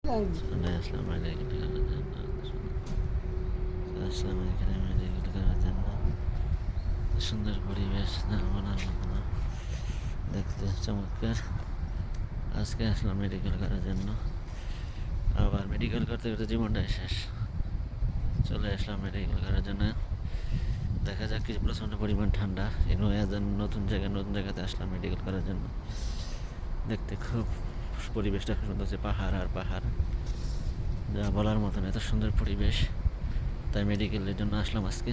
চলে আসলাম মেডিকেল করার জন্য। আসলাম এখানে মেডিকেল করার জন্য। সুন্দর পরিবেশ, না বলার মতো না, দেখতে চমৎকার। আজকে আসলাম মেডিকেল করার জন্য। আবার মেডিকেল করতে করতে জীবনটাই শেষ। চলে আসলাম মেডিকেল করার জন্য। দেখা যাক কি প্রচণ্ড পরিমাণ ঠান্ডা। এই নতুন জায়গাতে আসলাম মেডিকেল করার জন্য। দেখতে খুব পরিবেশটা খুব সুন্দর হচ্ছে, পাহাড় আর পাহাড়, যা বলার মতো না, এত সুন্দর পরিবেশ। তাই মেডিকেলের জন্য আসলাম আজকে।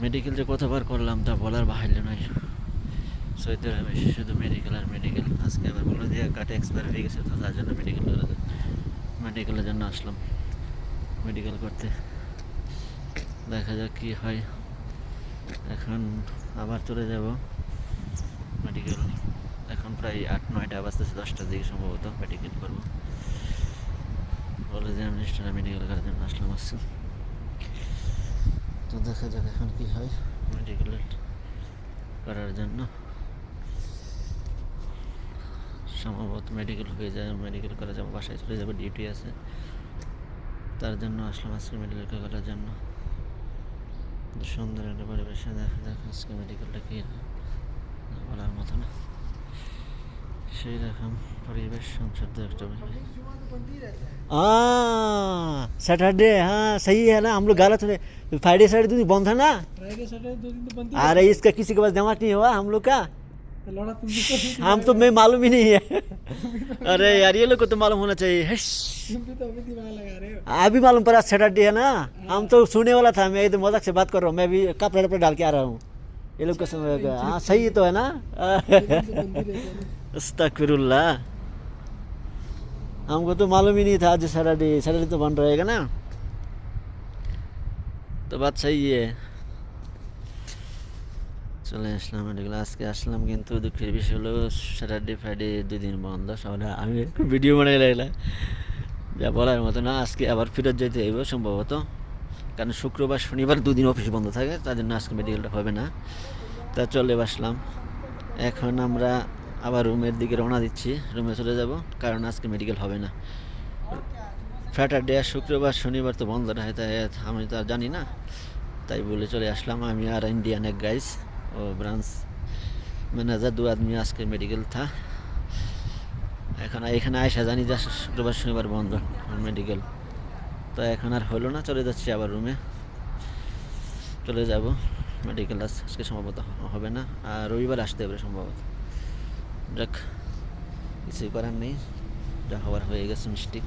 মেডিকেল যে কতবার করলাম তা বলার বাহিল্য নয়। সৌদি আরবে শুধু মেডিকেল আর মেডিকেল। আজকে আবার বলে দিয়ে কার্ড এক্সপায়ার হয়ে গেছে, তো তার জন্য মেডিকেলের জন্য আসলাম মেডিকেল করতে। দেখা যাক কী হয়। এখন আবার চলে যাব মেডিকেল। এখন প্রায় 8-9টা বাজতেছে, 10টার দিকে সম্ভবত মেডিকেল করবো। বলে যে আমি মেডিকেল করার জন্য আসলাম আজকে। তো দেখা যাক এখন কী হয় মেডিকেল করার জন্য। সম্ভবত মেডিকেল হয়ে যায়, মেডিকেল করা যাবো, বাসায় চলে যাবো, ডিউটি আছে, তার জন্য আসলাম আজকে মেডিকেল করার জন্য। সুন্দর একটা পরিবেশে দেখা যাক আজকে মেডিকেলটা কী বলার মতো না, সেই রকম পরিবেশ সংসদ একটা। सैटरडे, हाँ सही है ना, हम लोग गलत है। फ्राइडे सैटरडे 2 दिन बंद है ना। फ्राइडे सैटरडे 2 दिन तो बनती अरे इसका किसी के पास जमा नहीं हुआ हम लोग का। है लौड़ा तुम भी तो हम तो मैं मालूम ही नहीं है। अरे यार ये लोग को तो मालूम होना चाहिए। तुम भी तो अभी दिमाग लगा रहे हो। अभी मालूम पड़ा सैटरडे है ना। हम तो सुनने वाला था, मैं एकदम मजाक से बात कर रहा हूँ। मैं भी कपड़े वपड़े डाल के आ रहा हूँ, ये लोग को समय। हाँ सही तो है ना। अस्तगफिरुल्लाह, हमको तो मालूम ही नहीं था आज सैटरडे तो बंद रहेगा ना। तो बात सही है। চলে আসলাম মেডিকেল। আজকে আসলাম, কিন্তু দুঃখের বিষয় হলো স্যাটারডে ফ্রাইডে 2 দিন বন্ধ। সবাই আমি ভিডিও বানাই লাগলাম, যা বলার মতো না। আজকে আবার ফেরত যেতে হইব সম্ভবত, কারণ শুক্রবার শনিবার 2 দিন অফিস বন্ধ থাকে, তার জন্য আজকে মেডিকেলটা হবে না। তা চলে আসলাম। এখন আমরা আবার রুমের দিকে রওনা দিচ্ছি, রুমে চলে যাব, কারণ আজকে মেডিকেল হবে না। স্যাটারডে আর শুক্রবার শনিবার তো বন্ধ থাকে, তাই আমি তো আর জানি না, তাই বলে চলে আসলাম। আমি আর इंडियन एक गाइस और ब्रांच मैनेजर 2 आदमी आज के मेडिकल था। এখন এখানে আয়সা জানি যে শুক্রবার শনিবার বন্ধ মেডিকেল, তো এখন আর হলো না। চলে যাচ্ছি আবার রুমে, চলে যাব। মেডিকেল আজকে সম্ভবত হবে না, আর রবিবার আসতে হবে সম্ভবত। যাক, কিছুই করার নেই, যা হওয়ার হয়ে গেছে মিস্টেক।